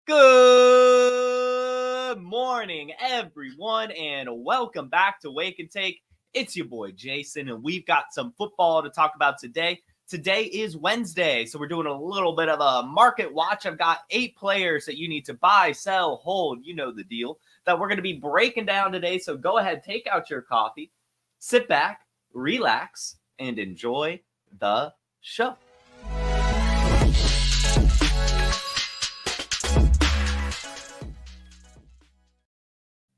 Good morning, everyone, and welcome back to Wake and Take. It's your boy, Jason, and we've got some football to talk about today. Today is Wednesday, so we're doing a little bit of a market watch. I've got 8 players that you need to buy, sell, hold, you know the deal, that we're going to be breaking down today. So go ahead, take out your coffee, sit back, relax, and enjoy the show.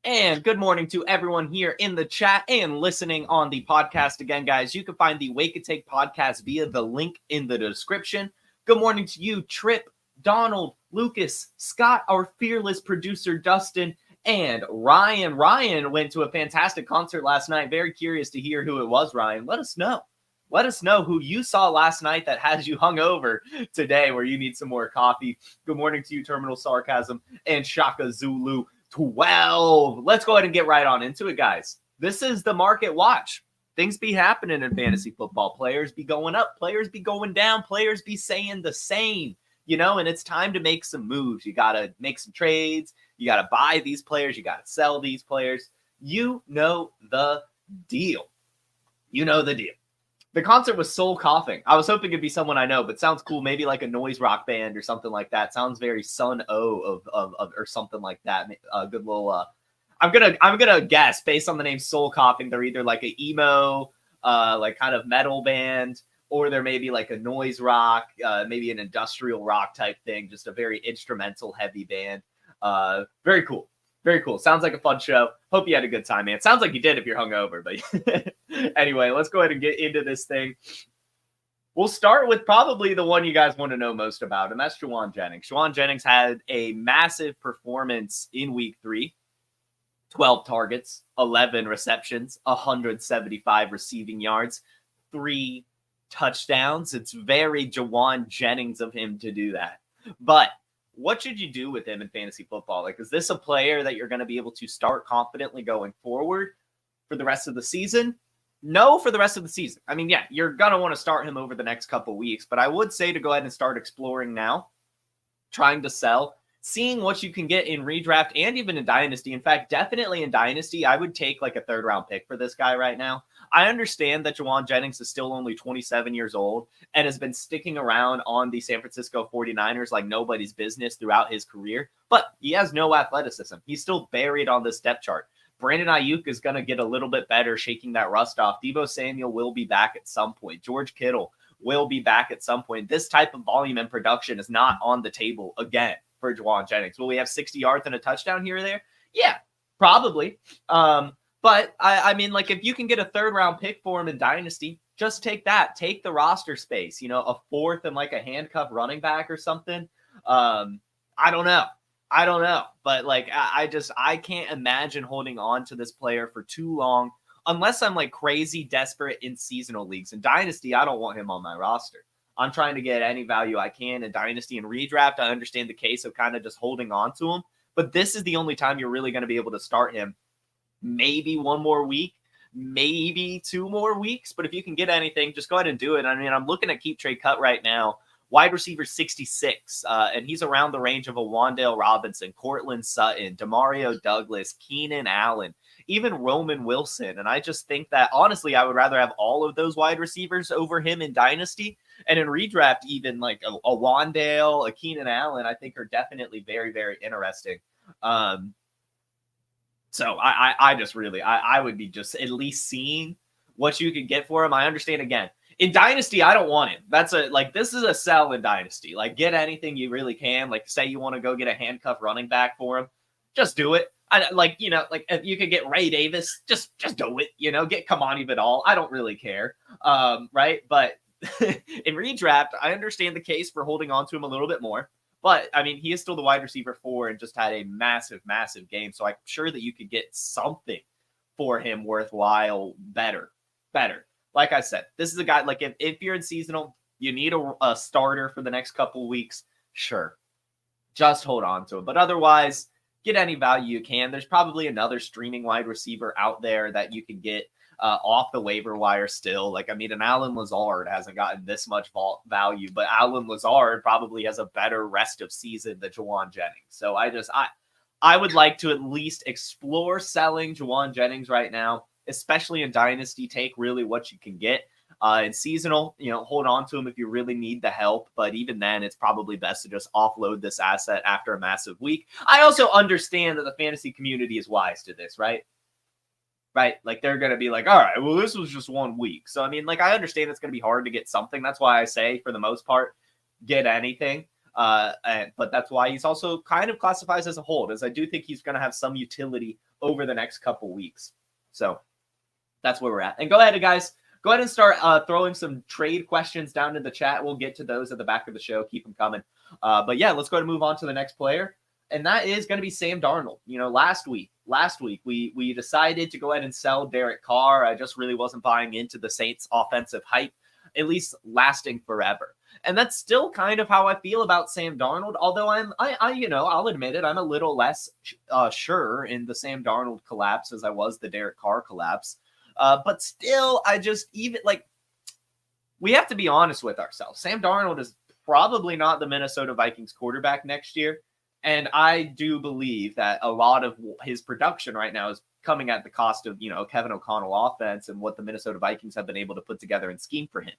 And good morning to everyone here in the chat and listening on the podcast. Again, guys, you can find the Wake and Take podcast via the link in the description. Good morning to you, Trip, Donald, Lucas, Scott, our fearless producer, Dustin, and Ryan. Ryan went to a fantastic concert last night. Very curious to hear who it was, Ryan. Let us know. Let us know who you saw last night that has you hungover today where you need some more coffee. Good morning to you, Terminal Sarcasm, and Shaka Zulu 12. Let's go ahead and get right on into it, guys. This is the market watch. Things be happening in fantasy football. Players be going up, players be going down, players be saying the same, and it's time to make some moves. You got to make some trades. You got to buy these players. You got to sell these players. You know the deal. You know the deal. The concert was Soul Coughing. I was hoping it'd be someone I know, but sounds cool. Maybe like a noise rock band or something like that. Sounds very Sun O of or something like that. A good little. I'm gonna guess based on the name Soul Coughing. They're either like an emo, like kind of metal band, or they're maybe like a noise rock, maybe an industrial rock type thing. Just a very instrumental heavy band. Very cool. Very cool. Sounds like a fun show. Hope you had a good time, man. Sounds like you did if you're hungover. But anyway, let's go ahead and get into this thing. We'll start with probably the one you guys want to know most about, and that's Jauan Jennings. Jauan Jennings had a massive performance in week 3. 12 targets, 11 receptions, 175 receiving yards, 3 touchdowns. It's very Jauan Jennings of him to do that. But what should you do with him in fantasy football? Like, is this a player that you're going to be able to start confidently going forward for the rest of the season? No, for the rest of the season. I mean, yeah, you're going to want to start him over the next couple weeks, but I would say to go ahead and start exploring now, trying to sell, seeing what you can get in redraft and even in Dynasty. In fact, definitely in Dynasty, I would take like a 3rd round pick for this guy right now. I understand that Jauan Jennings is still only 27 years old and has been sticking around on the San Francisco 49ers like nobody's business throughout his career, but he has no athleticism. He's still buried on this depth chart. Brandon Ayuk is going to get a little bit better shaking that rust off. Deebo Samuel will be back at some point. George Kittle will be back at some point. This type of volume and production is not on the table again for Jauan Jennings. Will we have 60 yards and a touchdown here or there? Yeah, probably. But I mean, like, if you can get a 3rd round pick for him in Dynasty, just take that. Take the roster space, a 4th and like a handcuff running back or something. I don't know. But like, I can't imagine holding on to this player for too long unless I'm like crazy desperate in seasonal leagues. In Dynasty, I don't want him on my roster. I'm trying to get any value I can in Dynasty and redraft. I understand the case of kind of just holding on to him, but this is the only time you're really going to be able to start him. Maybe 1 more week, maybe 2 more weeks. But if you can get anything, just go ahead and do it. I mean, I'm looking at Keep Trade Cut right now. Wide receiver 66, and he's around the range of a Wan'Dale Robinson, Cortland Sutton, Demario Douglas, Keenan Allen, even Roman Wilson. And I just think that, honestly, I would rather have all of those wide receivers over him in Dynasty. And in redraft, even like a Wan'Dale, a Keenan Allen, I think are definitely very, very interesting. So I just really, I would be just at least seeing what you could get for him. I understand, again, in Dynasty, I don't want him. This is a sell in Dynasty. Like, get anything you really can. Like, say you want to go get a handcuff running back for him, just do it. If you could get Ray Davis, just do it. Get Kamani Vidal. I don't really care. Right. But in redraft, I understand the case for holding on to him a little bit more. But, I mean, he is still the wide receiver 4 and just had a massive, massive game. So I'm sure that you could get something for him worthwhile better. Like I said, this is a guy, like, if you're in seasonal, you need a starter for the next couple weeks, sure. Just hold on to him. But otherwise, get any value you can. There's probably another streaming wide receiver out there that you can get off the waiver wire still. Like, I mean, an Allen Lazard hasn't gotten this much value, but Allen Lazard probably has a better rest of season than Juwan Jennings. So I would like to at least explore selling Juwan Jennings right now, especially in Dynasty. Take really what you can get. In seasonal, hold on to him if you really need the help. But even then, it's probably best to just offload this asset after a massive week. I also understand that the fantasy community is wise to this, right? Right? Like, they're going to be like, all right, well, this was just 1 week. So, I mean, like, I understand it's going to be hard to get something. That's why I say, for the most part, get anything. But that's why he's also kind of classifies as a hold, as I do think he's going to have some utility over the next couple weeks. So that's where we're at. And go ahead, guys. Go ahead and start throwing some trade questions down in the chat. We'll get to those at the back of the show. Keep them coming. But yeah, let's go ahead and move on to the next player. And that is going to be Sam Darnold. Last week we decided to go ahead and sell Derek Carr. I just really wasn't buying into the Saints offensive hype, at least lasting forever. And that's still kind of how I feel about Sam Darnold. Although I'll admit it, I'm a little less sure in the Sam Darnold collapse as I was the Derek Carr collapse. But still, we have to be honest with ourselves. Sam Darnold is probably not the Minnesota Vikings quarterback next year. And I do believe that a lot of his production right now is coming at the cost of, Kevin O'Connell offense and what the Minnesota Vikings have been able to put together and scheme for him.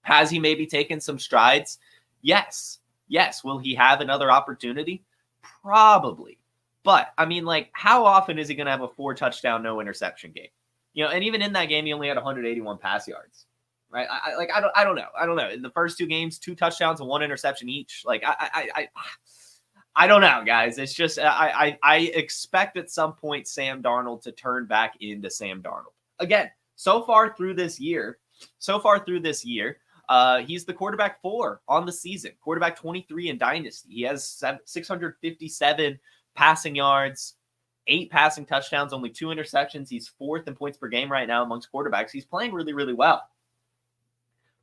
Has he maybe taken some strides? Yes. Will he have another opportunity? Probably. But, I mean, how often is he going to have a 4-touchdown, no interception game? And even in that game, he only had 181 pass yards, right? I don't know. In the first 2 games, 2 touchdowns and 1 interception each. I don't know, guys. It's just I expect at some point Sam Darnold to turn back into Sam Darnold again. So far through this year, he's the quarterback 4 on the season, quarterback 23 in Dynasty. He has 657 passing yards. 8 passing touchdowns, only 2 interceptions. He's 4th in points per game right now amongst quarterbacks. He's playing really, really well.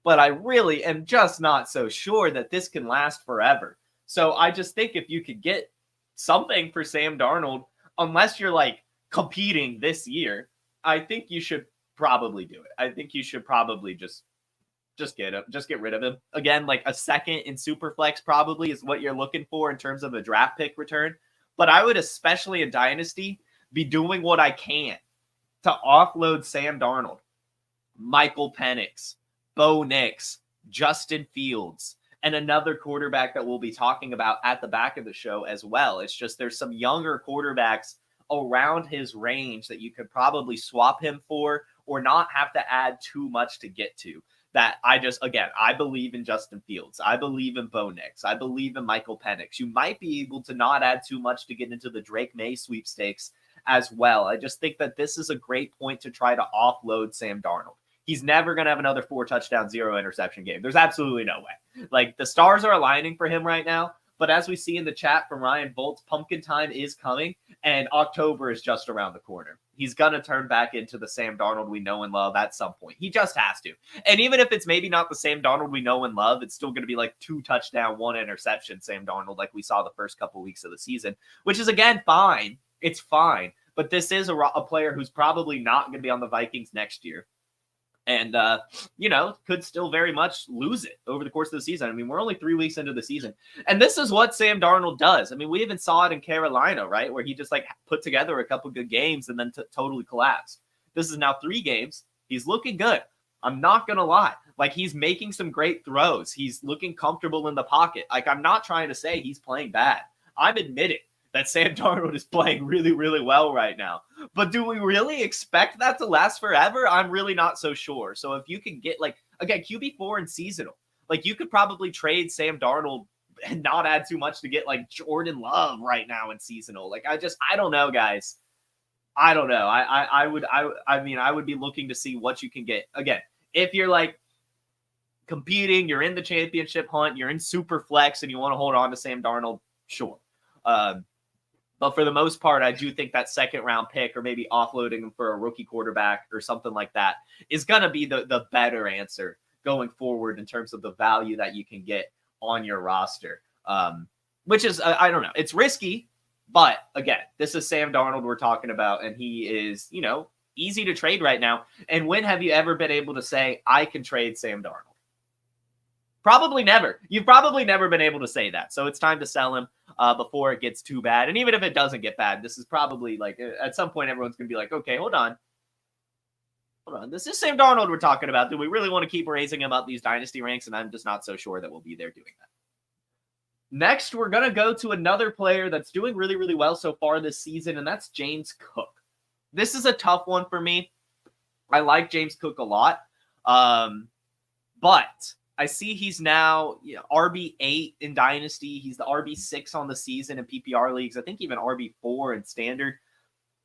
But I really am just not so sure that this can last forever. So I just think if you could get something for Sam Darnold, unless you're competing this year, I think you should probably do it. I think you should probably just get him, just get rid of him. Again, a second in Superflex probably is what you're looking for in terms of a draft pick return. But I would, especially in Dynasty, be doing what I can to offload Sam Darnold, Michael Penix, Bo Nix, Justin Fields, and another quarterback that we'll be talking about at the back of the show as well. It's just there's some younger quarterbacks around his range that you could probably swap him for or not have to add too much to get to. That I believe in Justin Fields. I believe in Bo Nix. I believe in Michael Penix. You might be able to not add too much to get into the Drake May sweepstakes as well. I just think that this is a great point to try to offload Sam Darnold. He's never going to have another 4-touchdown, 0 interception game. There's absolutely no way. The stars are aligning for him right now. But as we see in the chat from Ryan Bolts, pumpkin time is coming, and October is just around the corner. He's going to turn back into the Sam Darnold we know and love at some point. He just has to. And even if it's maybe not the Sam Darnold we know and love, it's still going to be 2 touchdown, 1 interception Sam Darnold like we saw the first couple weeks of the season, which is, again, fine. It's fine. But this is a player who's probably not going to be on the Vikings next year. And, could still very much lose it over the course of the season. I mean, we're only 3 weeks into the season. And this is what Sam Darnold does. I mean, we even saw it in Carolina, right? Where he just put together a couple good games and then totally collapsed. This is now 3 games. He's looking good. I'm not going to lie. He's making some great throws. He's looking comfortable in the pocket. I'm not trying to say he's playing bad. I'm admitting that Sam Darnold is playing really, really well right now. But do we really expect that to last forever? I'm really not so sure. So if you can get, again, QB4 and seasonal, you could probably trade Sam Darnold and not add too much to get, Jordan Love right now in seasonal. I don't know, guys. I don't know. I would be looking to see what you can get. Again, if you're, competing, you're in the championship hunt, you're in super flex, and you want to hold on to Sam Darnold, sure. But for the most part, I do think that 2nd-round pick or maybe offloading him for a rookie quarterback or something like that is going to be the better answer going forward in terms of the value that you can get on your roster, which is, I don't know, it's risky. But again, this is Sam Darnold we're talking about, and he is, easy to trade right now. And when have you ever been able to say, I can trade Sam Darnold? Probably never. You've probably never been able to say that. So it's time to sell him before it gets too bad. And even if it doesn't get bad, this is probably like at some point everyone's going to be like, okay, hold on. This is Sam Darnold we're talking about. Do we really want to keep raising him up these dynasty ranks? And I'm just not so sure that we'll be there doing that. Next, we're going to go to another player that's doing really, really well so far this season, and that's James Cook. This is a tough one for me. I like James Cook a lot, but I see he's now RB8 in Dynasty. He's the RB6 on the season in PPR leagues. I think even RB4 in Standard.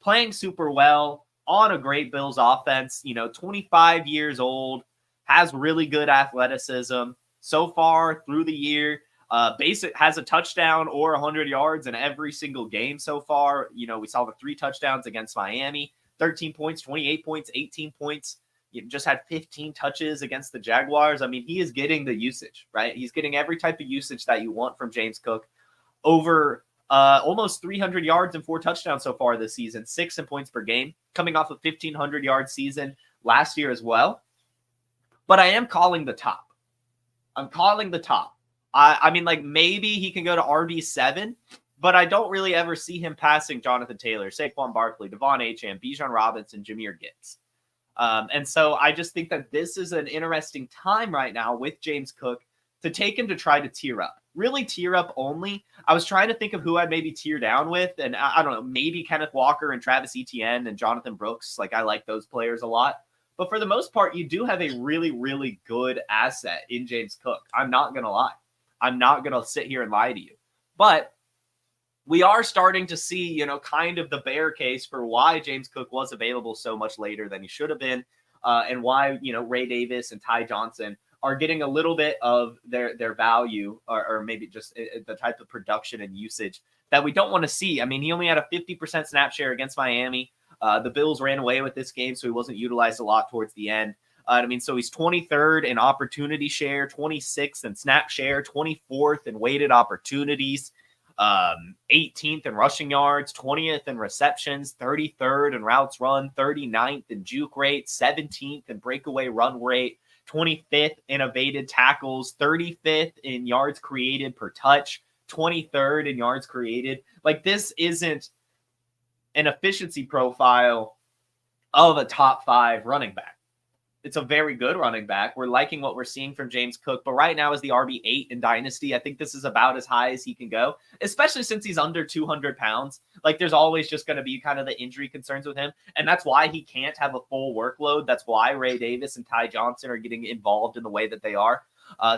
Playing super well on a great Bills offense. 25 years old, has really good athleticism. So far through the year, has a touchdown or 100 yards in every single game so far. We saw the 3 touchdowns against Miami, 13 points, 28 points, 18 points. Just had 15 touches against the Jaguars. I mean, he is getting the usage, right? He's getting every type of usage that you want from James Cook. Over almost 300 yards and 4 touchdowns so far this season, 6 in points per game, coming off a 1,500-yard season last year as well. But I am calling the top. I'm calling the top. I mean, like, maybe he can go to RB7, but I don't really ever see him passing Jonathan Taylor, Saquon Barkley, Devon Achane, Bijan Robinson, Jahmyr Gibbs. And so I just think that this is an interesting time right now with James Cook to take him to try to tier up. Really tier up only. I was trying to think of who I'd maybe tier down with, and I don't know, maybe Kenneth Walker and Travis Etienne and Jonathan Brooks. Like, I like those players a lot. But for the most part, you do have a really, really good asset in James Cook. I'm not going to lie. I'm not going to sit here and lie to you. But we are starting to see, kind of the bear case for why James Cook was available so much later than he should have been, and why, Ray Davis and Ty Johnson are getting a little bit of their value, or maybe just the type of production and usage that we don't want to see. I mean, he only had a 50% snap share against Miami. The Bills ran away with this game, so he wasn't utilized a lot towards the end. So he's 23rd in opportunity share, 26th in snap share, 24th in weighted opportunities, 18th in rushing yards, 20th in receptions, 33rd in routes run, 39th in juke rate, 17th in breakaway run rate, 25th in evaded tackles, 35th in yards created per touch, 23rd in yards created. Like, this isn't an efficiency profile of a top 5 running back. It's a very good running back. We're liking what we're seeing from James Cook, but right now is the RB8 in Dynasty. I think this is about as high as he can go, especially since he's under 200 pounds. Like, there's always just going to be kind of the injury concerns with him, and that's why he can't have a full workload. That's why Ray Davis and Ty Johnson are getting involved in the way that they are.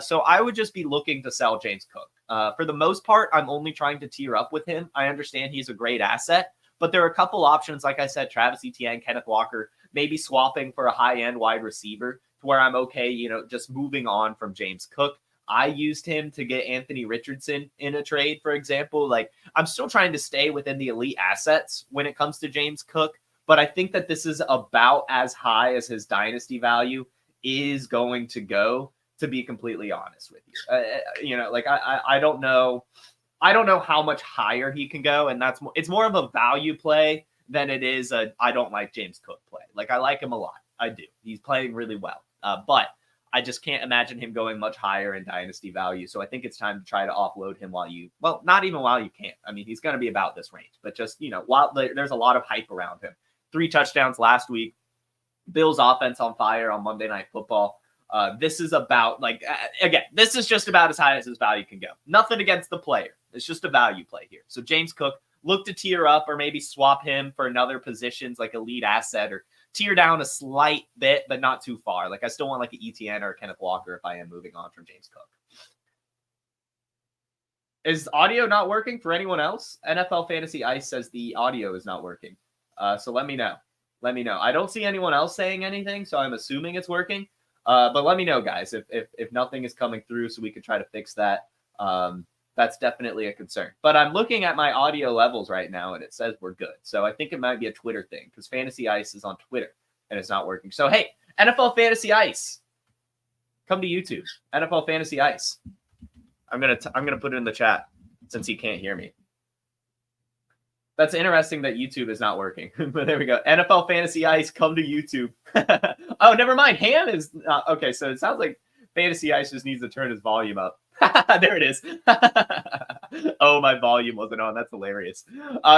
So I would just be looking to sell James Cook. For the most part, I'm only trying to tier up with him. I understand he's a great asset, but there are a couple options, like I said, Travis Etienne, Kenneth Walker, maybe swapping for a high-end wide receiver to where I'm okay, just moving on from James Cook. I used him to get Anthony Richardson in a trade, for example. Like, I'm still trying to stay within the elite assets when it comes to James Cook, but I think that this is about as high as his dynasty value is going to go, to be completely honest with you. I don't know. I don't know how much higher he can go, and it's more of a value play than it is I don't like James Cook play. Like, I like him a lot. I do. He's playing really well. But I just can't imagine him going much higher in dynasty value. So I think it's time to try to offload him not even while you can't. I mean, he's going to be about this range, but just, while there's a lot of hype around him. 3 touchdowns last week. Bills offense on fire on Monday Night Football. This is about, this is just about as high as his value can go. Nothing against the player. It's just a value play here. So James Cook, look to tier up or maybe swap him for another positions like elite asset, or tier down a slight bit, but not too far. Like, I still want like an ETN or a Kenneth Walker if I am moving on from James Cook. Is audio not working for anyone else? NFL Fantasy Ice says the audio is not working. So let me know. I don't see anyone else saying anything, so I'm assuming it's working. But let me know, guys, if nothing is coming through, so we could try to fix that. That's definitely a concern. But I'm looking at my audio levels right now, and it says we're good. So I think it might be a Twitter thing, because Fantasy Ice is on Twitter, and it's not working. So, hey, NFL Fantasy Ice, come to YouTube. NFL Fantasy Ice. I'm gonna put it in the chat since he can't hear me. That's interesting that YouTube is not working, but there we go. NFL Fantasy Ice, come to YouTube. Oh, never mind. Ham is okay. So it sounds like Fantasy Ice just needs to turn his volume up. There it is. Oh, my volume wasn't on. That's hilarious.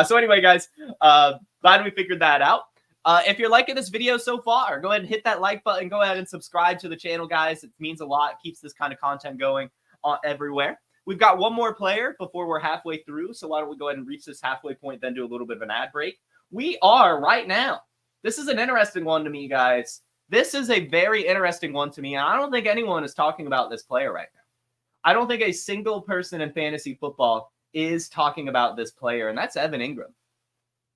So anyway, guys, glad we figured that out. If you're liking this video so far, go ahead and hit that like button. Go ahead and subscribe to the channel, guys. It means a lot. It keeps this kind of content going everywhere. We've got one more player before we're halfway through, so why don't we go ahead and reach this halfway point, then do a little bit of an ad break. We are right now. This is an interesting one to me, guys. This is a very interesting one to me, and I don't think anyone is talking about this player right now. I don't think a single person in fantasy football is talking about this player, and that's Evan Engram.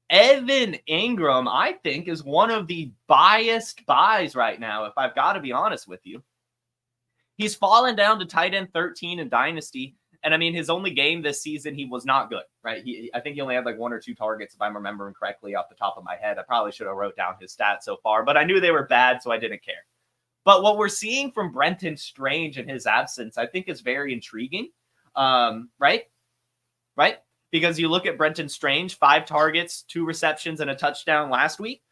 Evan Engram, I think, is one of the biased buys right now, if I've got to be honest with you. He's fallen down to tight end 13 in Dynasty. And I mean, his only game this season, he was not good, right? I think he only had like 1 or 2 targets, if I'm remembering correctly off the top of my head. I probably should have wrote down his stats so far, but I knew they were bad, so I didn't care. But what we're seeing from Brenton Strange in his absence, I think is very intriguing, right? Because you look at Brenton Strange, 5 targets, 2 receptions, and a touchdown last week.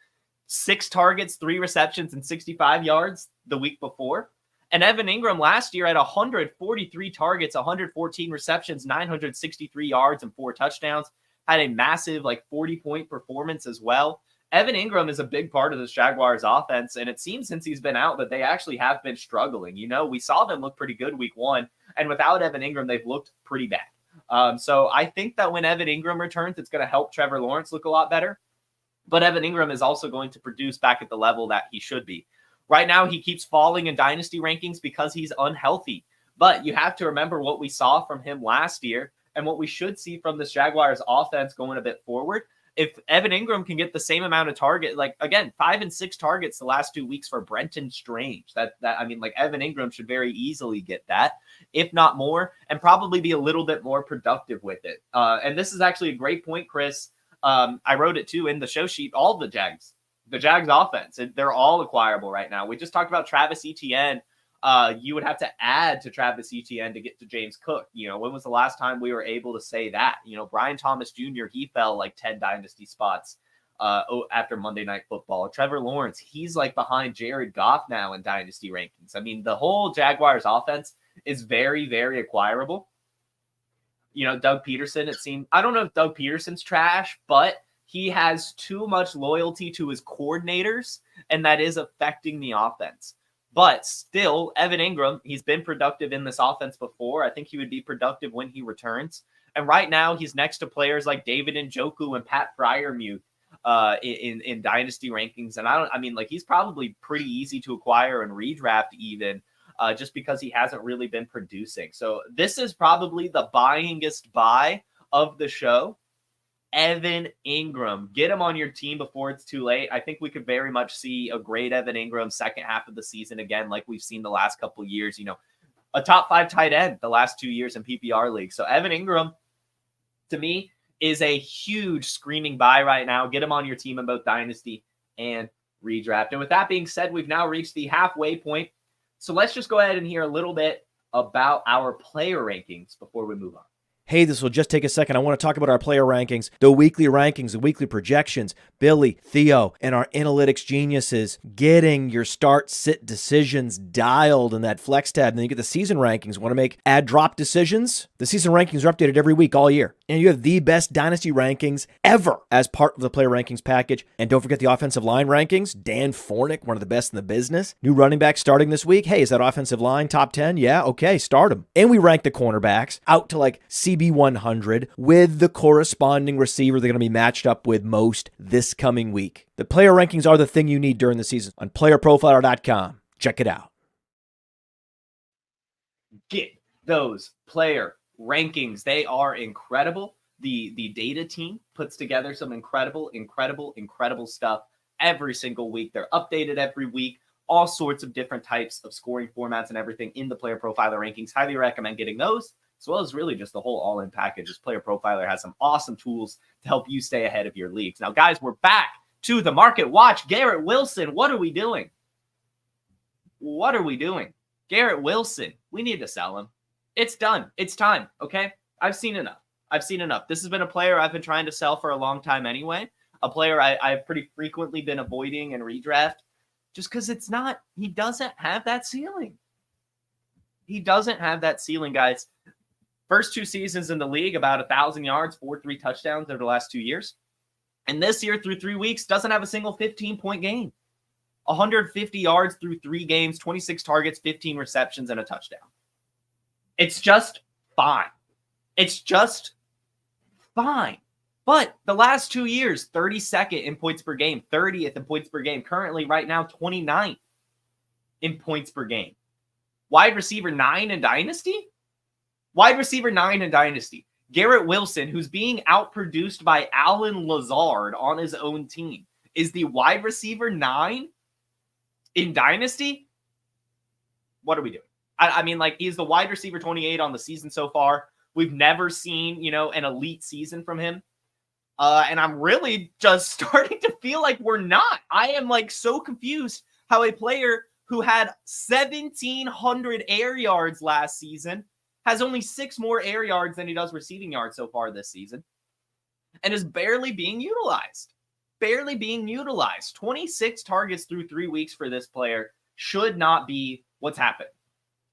6 targets, 3 receptions, and 65 yards the week before. And Evan Engram last year had 143 targets, 114 receptions, 963 yards, and 4 touchdowns. Had a massive 40-point performance as well. Evan Engram is a big part of this Jaguars offense, and it seems since he's been out that they actually have been struggling. You know, we saw them look pretty good week 1, and without Evan Engram, they've looked pretty bad. So I think that when Evan Engram returns, it's going to help Trevor Lawrence look a lot better. But Evan Engram is also going to produce back at the level that he should be. Right now, he keeps falling in dynasty rankings because he's unhealthy. But you have to remember what we saw from him last year and what we should see from this Jaguars offense going a bit forward. If Evan Engram can get the same amount of target, again, 5 and 6 targets the last 2 weeks for Brenton Strange. Evan Engram should very easily get that, if not more, and probably be a little bit more productive with it. And this is actually a great point, Chris. I wrote it too in the show sheet. All the Jags offense, they're all acquirable right now. We just talked about Travis Etienne. You would have to add to Travis Etienne to get to James Cook. You know, when was the last time we were able to say that? You know, Brian Thomas Jr., he fell like 10 dynasty spots after Monday Night Football. Trevor Lawrence, he's behind Jared Goff now in dynasty rankings. I mean, the whole Jaguars offense is very, very acquirable. You know, Doug Peterson, it seemed, I don't know if Doug Peterson's trash, but he has too much loyalty to his coordinators, and that is affecting the offense. But still, Evan Engram, he's been productive in this offense before. I think he would be productive when he returns. And right now, he's next to players like David Njoku and Pat Freiermuth in dynasty rankings. And he's probably pretty easy to acquire and redraft even, just because he hasn't really been producing. So this is probably the buyingest buy of the show. Evan Engram, get him on your team before it's too late. I think we could very much see a great Evan Engram second half of the season again, like we've seen the last couple of years. You know, a top 5 tight end the last 2 years in PPR league. So Evan Engram, to me, is a huge screaming buy right now. Get him on your team in both dynasty and redraft. And with that being said, we've now reached the halfway point. So let's just go ahead and hear a little bit about our player rankings before we move on. Hey, this will just take a second. I want to talk about our player rankings, the weekly projections, Billy, Theo, and our analytics geniuses getting your start, sit decisions dialed in that flex tab. And then you get the season rankings. Want to make add drop decisions? The season rankings are updated every week, all year. And you have the best dynasty rankings ever as part of the player rankings package. And don't forget the offensive line rankings. Dan Fornick, one of the best in the business. New running back starting this week. Hey, is that offensive line top 10? Yeah, okay, start them. And we rank the cornerbacks out to CB100 with the corresponding receiver they're going to be matched up with most this coming week. The player rankings are the thing you need during the season on PlayerProfiler.com. Check it out. Get those player rankings. They are incredible. The data team puts together some incredible stuff every single week. They're updated every week. All sorts of different types of scoring formats and everything in the Player Profiler rankings. Highly recommend getting those, as well as really just the whole all-in package. This Player Profiler has some awesome tools to help you stay ahead of your leagues. Now, guys, we're back to the market watch. Garrett Wilson, what are we doing? Garrett Wilson, we need to sell him. It's done. It's time, okay? I've seen enough. I've seen enough. This has been a player I've been trying to sell for a long time anyway. A player I've pretty frequently been avoiding in redraft just because he doesn't have that ceiling. He doesn't have that ceiling, guys. First 2 seasons in the league, about 1,000 yards, 3 touchdowns over the last 2 years. And this year, through 3 weeks, doesn't have a single 15-point game. 150 yards through 3 games, 26 targets, 15 receptions, and a touchdown. It's just fine. It's just fine. But the last 2 years, 32nd in points per game, 30th in points per game. Currently, right now, 29th in points per game. Wide receiver 9 in Dynasty? Wide receiver 9 in Dynasty. Garrett Wilson, who's being outproduced by Allen Lazard on his own team, is the wide receiver 9 in Dynasty? What are we doing? I mean, like, he's the wide receiver 28 on the season so far. We've never seen, an elite season from him. And I'm really just starting to feel like we're not. I am, like, so confused how a player who had 1,700 air yards last season has only 6 more air yards than he does receiving yards so far this season, and is barely being utilized. Barely being utilized. 26 targets through 3 weeks for this player should not be what's happened.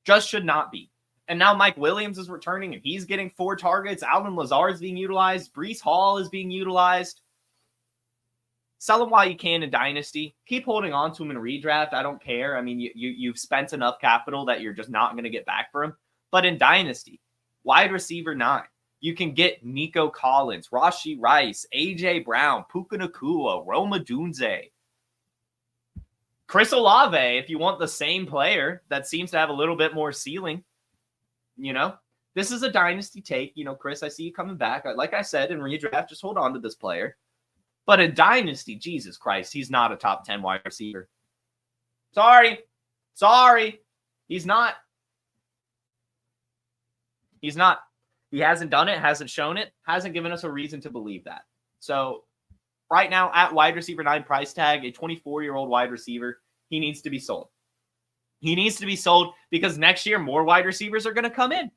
Just should not be. And now Mike Williams is returning, and he's getting 4 targets. Alvin Lazard is being utilized. Breece Hall is being utilized. Sell him while you can in Dynasty. Keep holding on to him in redraft. I don't care. I mean, you've spent enough capital that you're just not going to get back for him. But in Dynasty, wide receiver 9, you can get Nico Collins, Rashee Rice, A.J. Brown, Puka Nacua, Roma Dunze, Chris Olave, if you want the same player that seems to have a little bit more ceiling. This is a Dynasty take. Chris, I see you coming back. Like I said, in redraft, just hold on to this player. But in Dynasty, Jesus Christ, he's not a top 10 wide receiver. Sorry. He's not. He's not. He hasn't done it, hasn't shown it, hasn't given us a reason to believe that. So right now at wide receiver 9 price tag, a 24-year-old wide receiver, he needs to be sold. He needs to be sold because next year more wide receivers are going to come in.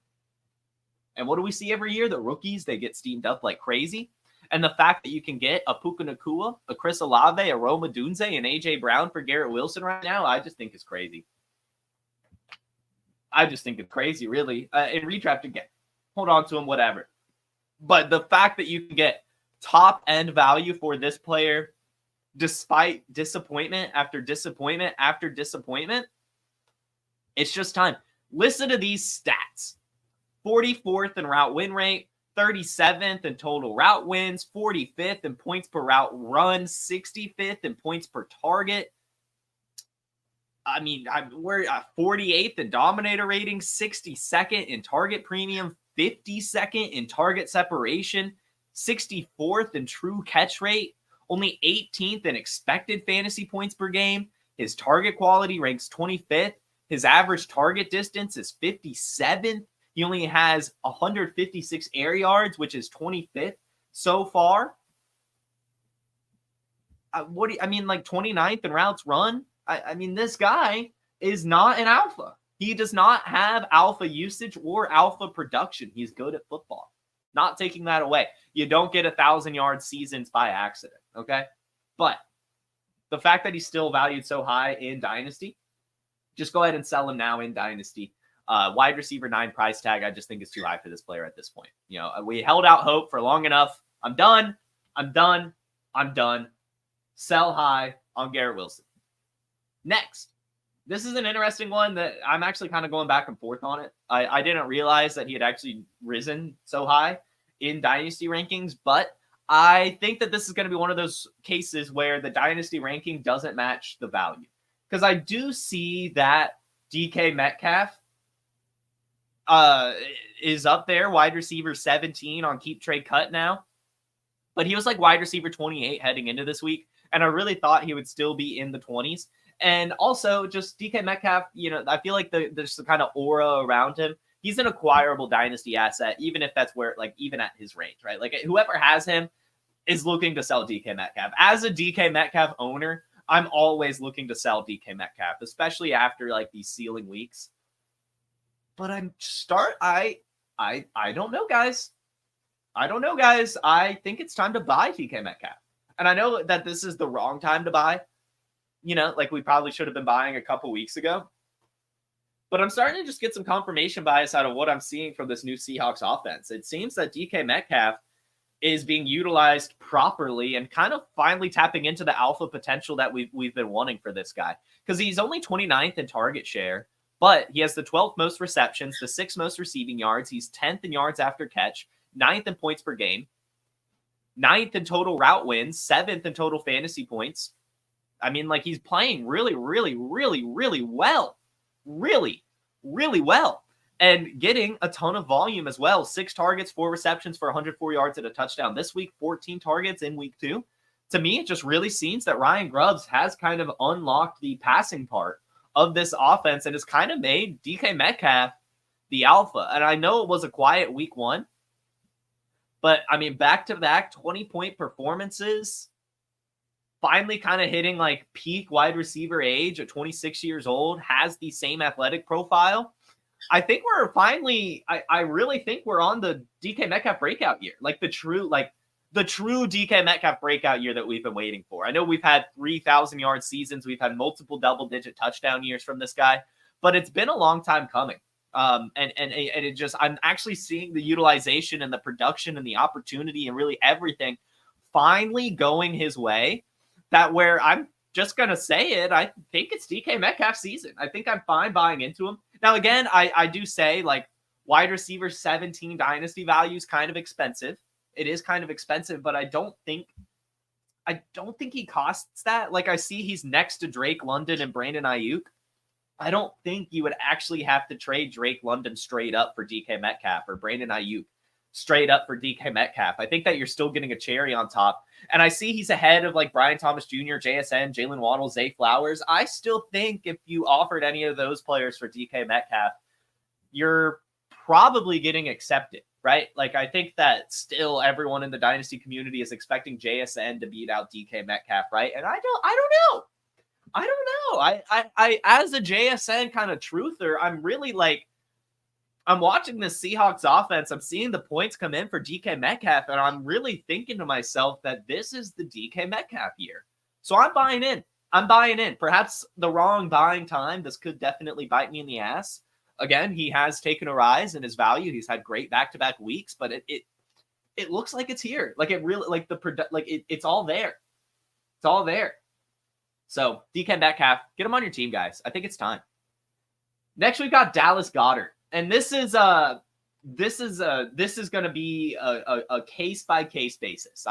And what do we see every year? The rookies, they get steamed up like crazy. And the fact that you can get a Puka Nacua, a Chris Olave, a Roma Dunze, and A.J. Brown for Garrett Wilson right now, I just think is crazy. I just think it's crazy, really. In redraft, again, hold on to him, whatever. But the fact that you can get top-end value for this player despite disappointment after disappointment after disappointment, it's just time. Listen to these stats. 44th in route win rate, 37th in total route wins, 45th in points per route run, 65th in points per target. I mean, we're 48th in dominator rating, 62nd in target premium, 52nd in target separation, 64th in true catch rate, only 18th in expected fantasy points per game. His target quality ranks 25th. His average target distance is 57th. He only has 156 air yards, which is 25th so far. 29th in routes run. I mean, this guy is not an alpha. He does not have alpha usage or alpha production. He's good at football. Not taking that away. You don't get 1,000-yard seasons by accident, okay? But the fact that he's still valued so high in Dynasty, just go ahead and sell him now in Dynasty. Wide receiver 9 price tag, I just think is too high for this player at this point. We held out hope for long enough. I'm done. Sell high on Garrett Wilson. Next, this is an interesting one that I'm actually kind of going back and forth on it. I didn't realize that he had actually risen so high in Dynasty rankings, but I think that this is going to be one of those cases where the Dynasty ranking doesn't match the value. Because I do see that DK Metcalf is up there, wide receiver 17 on Keep Trade Cut now. But he was like wide receiver 28 heading into this week, and I really thought he would still be in the 20s. And also, just DK Metcalf, I feel like there's the kind of aura around him. He's an acquirable Dynasty asset, even if that's where, even at his range, right? Like, whoever has him is looking to sell DK Metcalf. As a DK Metcalf owner, I'm always looking to sell DK Metcalf, especially after, these ceiling weeks. But I don't know, guys. I don't know, guys. I think it's time to buy DK Metcalf. And I know that this is the wrong time to buy. Like we probably should have been buying a couple weeks ago. But I'm starting to just get some confirmation bias out of what I'm seeing from this new Seahawks offense. It seems that DK Metcalf is being utilized properly and kind of finally tapping into the alpha potential that we've been wanting for this guy. Because he's only 29th in target share, but he has the 12th most receptions, the 6th most receiving yards. He's 10th in yards after catch, 9th in points per game, 9th in total route wins, 7th in total fantasy points. I mean, like, he's playing really, really, really, really well. Really, really well. And getting a ton of volume as well. 6 targets, 4 receptions for 104 yards and a touchdown this week, 14 targets in week 2. To me, it just really seems that Ryan Grubbs has kind of unlocked the passing part of this offense and has kind of made DK Metcalf the alpha. And I know it was a quiet week 1, but I mean, back-to-back 20-point performances, finally kind of hitting like peak wide receiver age at 26 years old, has the same athletic profile. I think we're finally, I really think we're on the DK Metcalf breakout year, like the true DK Metcalf breakout year that we've been waiting for. I know we've had 3,000 yard seasons. We've had multiple double-digit touchdown years from this guy, but it's been a long time coming. And it just, I'm actually seeing the utilization and the production and the opportunity and really everything finally going his way. That where I'm just going to say it, I think it's DK Metcalf season. I think I'm fine buying into him. Now, again, I do say, like, wide receiver 17 dynasty value is kind of expensive. It is kind of expensive, but I don't think he costs that. Like, I see he's next to Drake London and Brandon Ayuk. I don't think you would actually have to trade Drake London straight up for DK Metcalf or Brandon Ayuk straight up for DK Metcalf. I think that you're still getting a cherry on top. And I see he's ahead of like Brian Thomas Jr., JSN, Jalen Waddle, Zay Flowers. I still think if you offered any of those players for DK Metcalf, you're probably getting accepted, right? Like, I think that still everyone in the Dynasty community is expecting JSN to beat out DK Metcalf, right? And I don't know. I as a JSN kind of truther, I'm really like, I'm watching this Seahawks offense. I'm seeing the points come in for DK Metcalf, and I'm really thinking to myself that this is the DK Metcalf year. So I'm buying in. Perhaps the wrong buying time. This could definitely bite me in the ass. Again, he has taken a rise in his value. He's had great back-to-back weeks, but it looks like it's here. Like, it really, like it's all there. It's all there. So DK Metcalf, get him on your team, guys. I think it's time. Next, we've got Dallas Goedert. And this is going to be a case by case basis.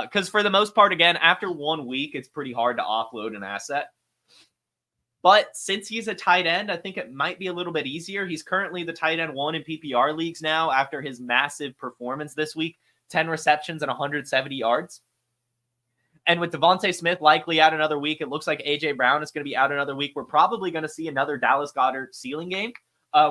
Because for the most part, again, after 1 week, it's pretty hard to offload an asset. But since he's a tight end, I think it might be a little bit easier. He's currently the tight end 1 in PPR leagues now after his massive performance this week, 10 receptions and 170 yards. And with Devontae Smith likely out another week, it looks like A.J. Brown is going to be out another week. We're probably going to see another Dallas Goedert ceiling game.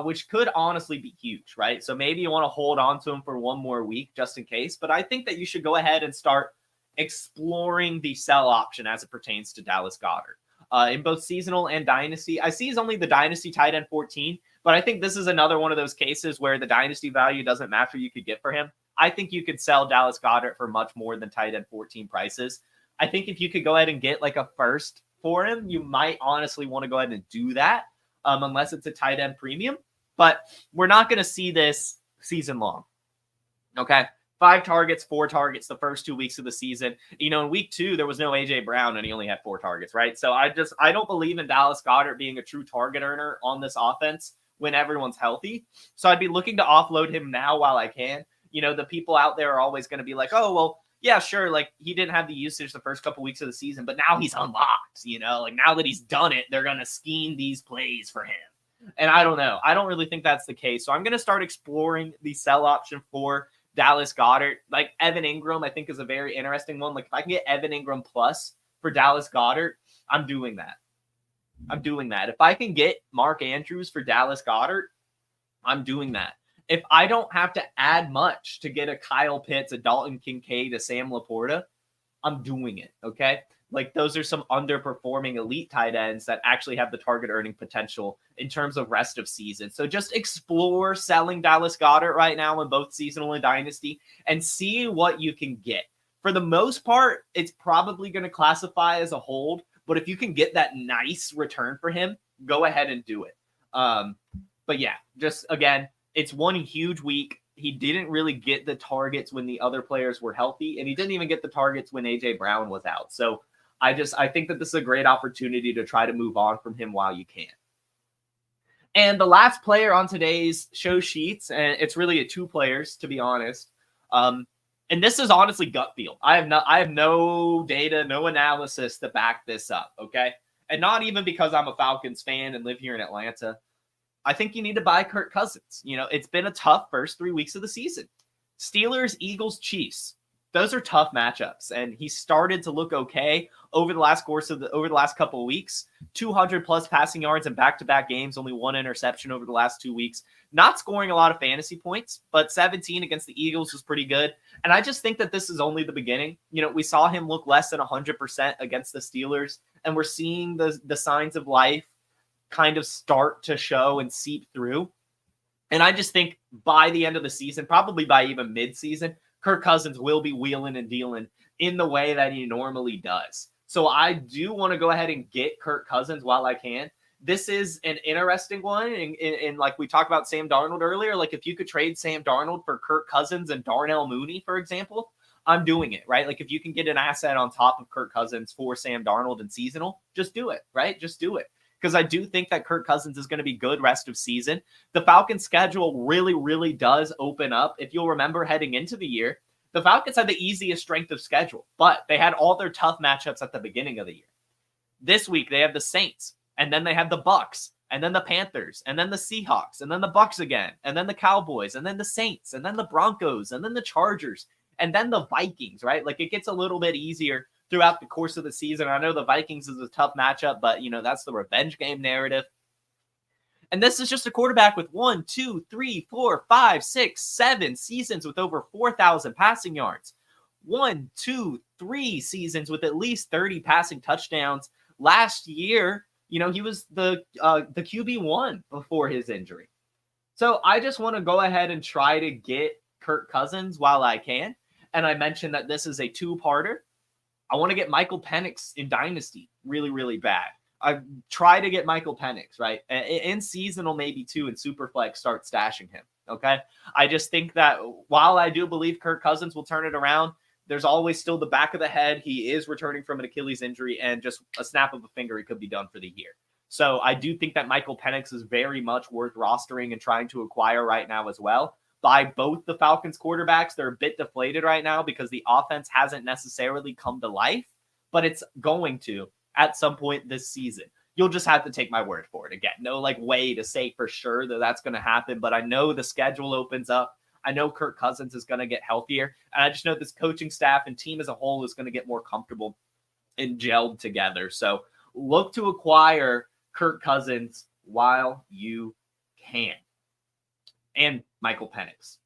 Which could honestly be huge, right? So maybe you want to hold on to him for 1 more week just in case. But I think that you should go ahead and start exploring the sell option as it pertains to Dallas Goedert. In both seasonal and dynasty. I see he's only the dynasty tight end 14, but I think this is another one of those cases where the dynasty value doesn't match what you could get for him. I think you could sell Dallas Goedert for much more than tight end 14 prices. I think if you could go ahead and get like a first for him, you might honestly want to go ahead and do that. Unless it's a tight end premium, but we're not going to see this season long. Okay. 5 targets, 4 targets the first 2 weeks of the season. In week 2, there was no A.J. Brown and he only had 4 targets, right? So I don't believe in Dallas Goedert being a true target earner on this offense when everyone's healthy. So I'd be looking to offload him now while I can. The people out there are always going to be like, oh, well, yeah, sure. Like, he didn't have the usage the first couple weeks of the season, but now he's unlocked, like now that he's done it, they're going to scheme these plays for him. And I don't know. I don't really think that's the case. So I'm going to start exploring the sell option for Dallas Goedert. Like Evan Ingram, I think is a very interesting one. Like if I can get Evan Ingram plus for Dallas Goedert, I'm doing that. If I can get Mark Andrews for Dallas Goedert, I'm doing that. If I don't have to add much to get a Kyle Pitts, a Dalton Kincaid, a Sam Laporta, I'm doing it. Okay. Like those are some underperforming elite tight ends that actually have the target earning potential in terms of rest of season. So just explore selling Dallas Goedert right now in both seasonal and dynasty and see what you can get. For the most part, it's probably going to classify as a hold, but if you can get that nice return for him, go ahead and do it. But yeah, just again, it's one huge week. He didn't really get the targets when the other players were healthy, and he didn't even get the targets when AJ Brown was out. So I think that this is a great opportunity to try to move on from him while you can. And the last player on today's show sheets, and it's really 2 players, to be honest. And this is honestly gut feel. I have no data, no analysis to back this up, okay? And not even because I'm a Falcons fan and live here in Atlanta. I think you need to buy Kirk Cousins. You know, it's been a tough first 3 weeks of the season. Steelers, Eagles, Chiefs. Those are tough matchups, and he started to look okay over the last couple of weeks. 200 plus passing yards in back-to-back games, only 1 interception over the last 2 weeks. Not scoring a lot of fantasy points, but 17 against the Eagles was pretty good. And I just think that this is only the beginning. You know, we saw him look less than 100% against the Steelers, and we're seeing the signs of life kind of start to show and seep through. And I just think by the end of the season, probably by even mid-season, Kirk Cousins will be wheeling and dealing in the way that he normally does. So I do want to go ahead and get Kirk Cousins while I can. This is an interesting one. And like we talked about Sam Darnold earlier, like if you could trade Sam Darnold for Kirk Cousins and Darnell Mooney, for example, I'm doing it, right? Like if you can get an asset on top of Kirk Cousins for Sam Darnold and seasonal, just do it, right? Just do it. Because I do think that Kirk Cousins is going to be good rest of season. The Falcons' schedule really, really does open up. If you'll remember heading into the year, the Falcons had the easiest strength of schedule, but they had all their tough matchups at the beginning of the year. This week, they have the Saints, and then they have the Bucks, and then the Panthers, and then the Seahawks, and then the Bucks again, and then the Cowboys, and then the Saints, and then the Broncos, and then the Chargers, and then the Vikings, right? Like it gets a little bit easier throughout the course of the season. I know the Vikings is a tough matchup, but you know, that's the revenge game narrative. And this is just a quarterback with 1, 2, 3, 4, 5, 6, 7 seasons with over 4,000 passing yards. 1, 2, 3 seasons with at least 30 passing touchdowns. Last year, you know, he was the QB1 before his injury. So I just want to go ahead and try to get Kirk Cousins while I can. And I mentioned that this is a 2-parter. I want to get Michael Penix in Dynasty really, really bad. I try to get Michael Penix, right? In seasonal, maybe 2, and Superflex start stashing him, okay? I just think that while I do believe Kirk Cousins will turn it around, there's always still the back of the head. He is returning from an Achilles injury, and just a snap of a finger, he could be done for the year. So I do think that Michael Penix is very much worth rostering and trying to acquire right now as well. By both the Falcons quarterbacks, they're a bit deflated right now because the offense hasn't necessarily come to life, but it's going to at some point this season. You'll just have to take my word for it. Again, no like way to say for sure that that's going to happen, but I know the schedule opens up. I know Kirk Cousins is going to get healthier, and I just know this coaching staff and team as a whole is going to get more comfortable and gelled together. So look to acquire Kirk Cousins while you can. And Michael Penix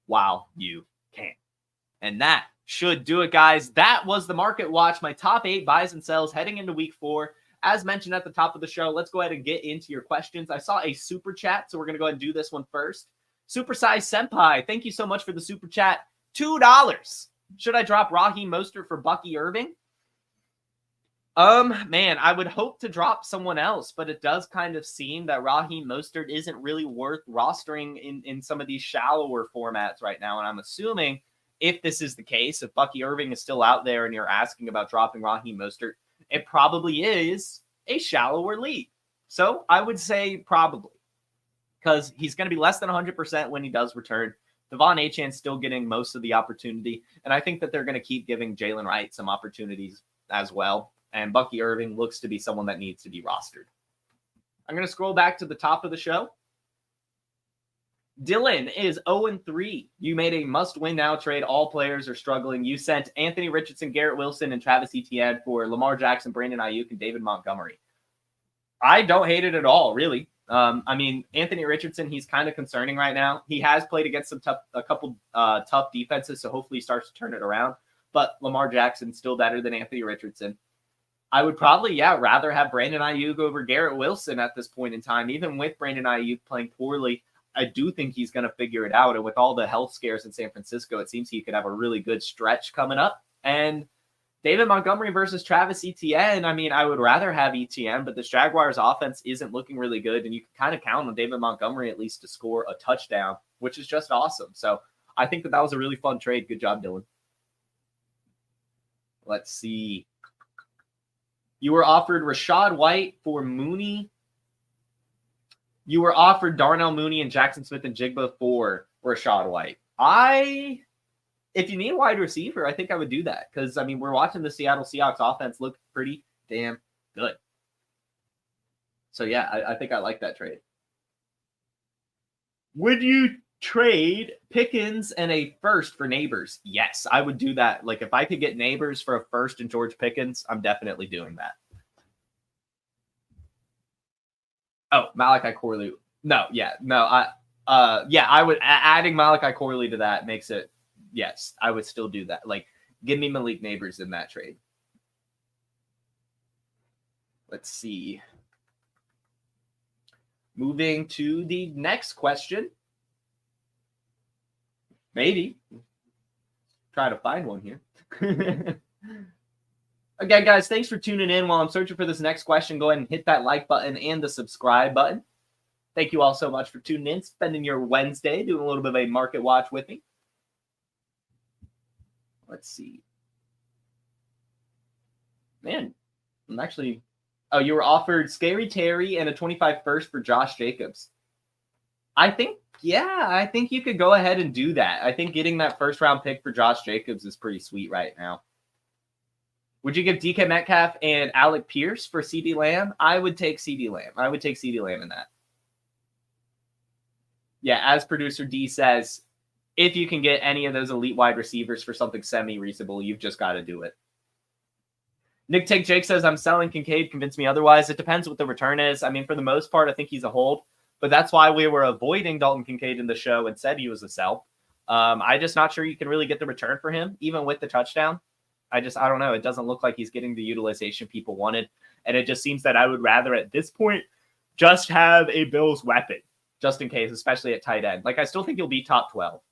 while you can. And that should do it, guys. That was the Market Watch, my top 8 buys and sells heading into week 4. As mentioned at the top of the show, let's go ahead and get into your questions. I saw a super chat, so we're going to go ahead and do this one first. Supersize Senpai, thank you so much for the super chat. $2. Should I drop Raheem Mostert for Bucky Irving? Man, I would hope to drop someone else, but it does kind of seem that Raheem Mostert isn't really worth rostering in some of these shallower formats right now. And I'm assuming if this is the case, if Bucky Irving is still out there and you're asking about dropping Raheem Mostert, it probably is a shallower league. So I would say probably, because he's going to be less than 100% when he does return. Devon Achan's still getting most of the opportunity. And I think that they're going to keep giving Jalen Wright some opportunities as well. And Bucky Irving looks to be someone that needs to be rostered. I'm going to scroll back to the top of the show. Dylan is 0-3. You made a must-win now trade. All players are struggling. You sent Anthony Richardson, Garrett Wilson, and Travis Etienne for Lamar Jackson, Brandon Ayuk, and David Montgomery. I don't hate it at all, really. I mean, Anthony Richardson, he's kind of concerning right now. He has played against a couple tough defenses, so hopefully he starts to turn it around. but Lamar Jackson's still better than Anthony Richardson. I would probably, rather have Brandon Ayuk over Garrett Wilson at this point in time. Even with Brandon Ayuk playing poorly, I do think he's going to figure it out. And with all the health scares in San Francisco, it seems he could have a really good stretch coming up. And David Montgomery versus Travis Etienne. I mean, I would rather have Etienne, but the Jaguars offense isn't looking really good. And you can kind of count on David Montgomery at least to score a touchdown, which is just awesome. So I think that was a really fun trade. Good job, Dylan. Let's see. You were offered Rachaad White for Mooney. You were offered Darnell Mooney and Jackson Smith-Njigba for Rachaad White. If you need a wide receiver, I think I would do that. Because, I mean, we're watching the Seattle Seahawks offense look pretty damn good. So, yeah, I think I like that trade. Would you trade Pickens and a first for Neighbors? Yes, I would do that. Like, if I could get Neighbors for a first and George Pickens, I'm definitely doing that. Oh, Malachi Corley. I would, adding Malachi Corley to that makes it, yes, I would still do that. Like, give me Malik Neighbors in that trade. Let's see. Moving to the next question. Maybe. Try to find one here. Again, guys, thanks for tuning in. While I'm searching for this next question, go ahead and hit that like button and the subscribe button. Thank you all so much for tuning in, spending your Wednesday doing a little bit of a market watch with me. Let's see. Man, I'm actually... Oh, you were offered Scary Terry and a 25 first for Josh Jacobs. I think you could go ahead and do that. I think getting that first round pick for Josh Jacobs is pretty sweet right now. Would you give DK Metcalf and Alec Pierce for CeeDee Lamb? I would take CeeDee Lamb. I would take CeeDee Lamb in that. Yeah, as producer D says, if you can get any of those elite wide receivers for something semi-reasonable, you've just got to do it. Nick Take Jake says, I'm selling Kincaid. Convince me otherwise. It depends what the return is. I mean, for the most part, I think he's a hold. But that's why we were avoiding Dalton Kincaid in the show and said he was a sell. I'm just not sure you can really get the return for him, even with the touchdown. I don't know. It doesn't look like he's getting the utilization people wanted. And it just seems that I would rather at this point just have a Bills weapon, just in case, especially at tight end. Like, I still think he'll be top 12.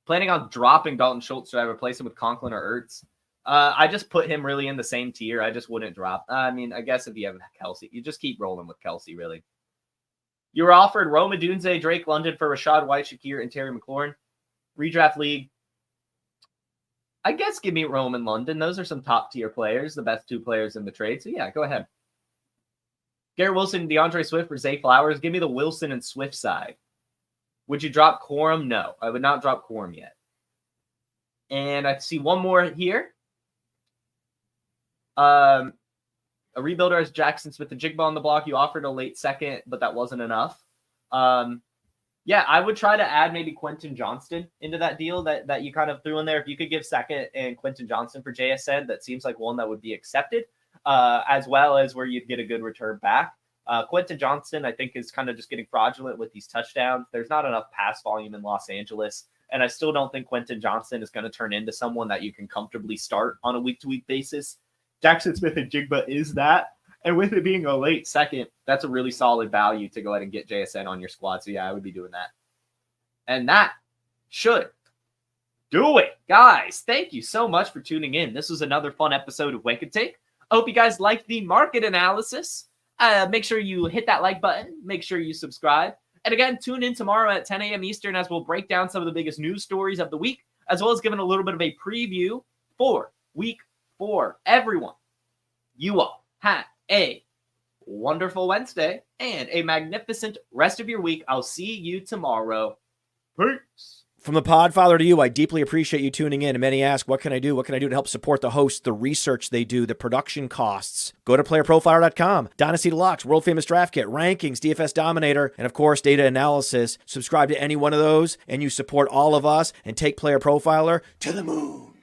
Planning on dropping Dalton Schultz. Should I replace him with Conklin or Ertz? I just put him really in the same tier. I just wouldn't drop. I mean, I guess if you have Kelsey, you just keep rolling with Kelsey, really. You were offered Rome Odunze, Drake London for Rachaad White, Shakir, and Terry McLaurin. Redraft league. I guess give me Rome and London. Those are some top-tier players, the best two players in the trade. So, yeah, go ahead. Garrett Wilson and DeAndre Swift for Zay Flowers. Give me the Wilson and Swift side. Would you drop Corum? No, I would not drop Corum yet. And I see one more here. A rebuilder as Jackson Smith-Njigba on the block. You offered a late second, but that wasn't enough. Yeah, I would try to add maybe Quentin Johnston into that deal that you kind of threw in there. If you could give second and Quentin Johnston for JSN, that seems like one that would be accepted, as well as where you'd get a good return back. Quentin Johnston, I think, is kind of just getting fraudulent with these touchdowns. There's not enough pass volume in Los Angeles, and I still don't think Quentin Johnston is going to turn into someone that you can comfortably start on a week-to-week basis. Jackson Smith-Njigba is that. And with it being a late second, that's a really solid value to go ahead and get JSN on your squad. So, yeah, I would be doing that. And that should do it. Guys, thank you so much for tuning in. This was another fun episode of Wake and Take. I hope you guys liked the market analysis. Make sure you hit that like button. Make sure you subscribe. And again, tune in tomorrow at 10 a.m. Eastern as we'll break down some of the biggest news stories of the week, as well as giving a little bit of a preview for week 4. Everyone, you all have a wonderful Wednesday and a magnificent rest of your week. I'll see you tomorrow. Peace. From the Podfather to you, I deeply appreciate you tuning in. And many ask, what can I do? What can I do to help support the hosts, the research they do, the production costs? Go to PlayerProfiler.com, Dynasty Deluxe, World Famous Draft Kit, Rankings, DFS Dominator, and of course, Data Analysis. Subscribe to any one of those, and you support all of us and take Player Profiler to the moon.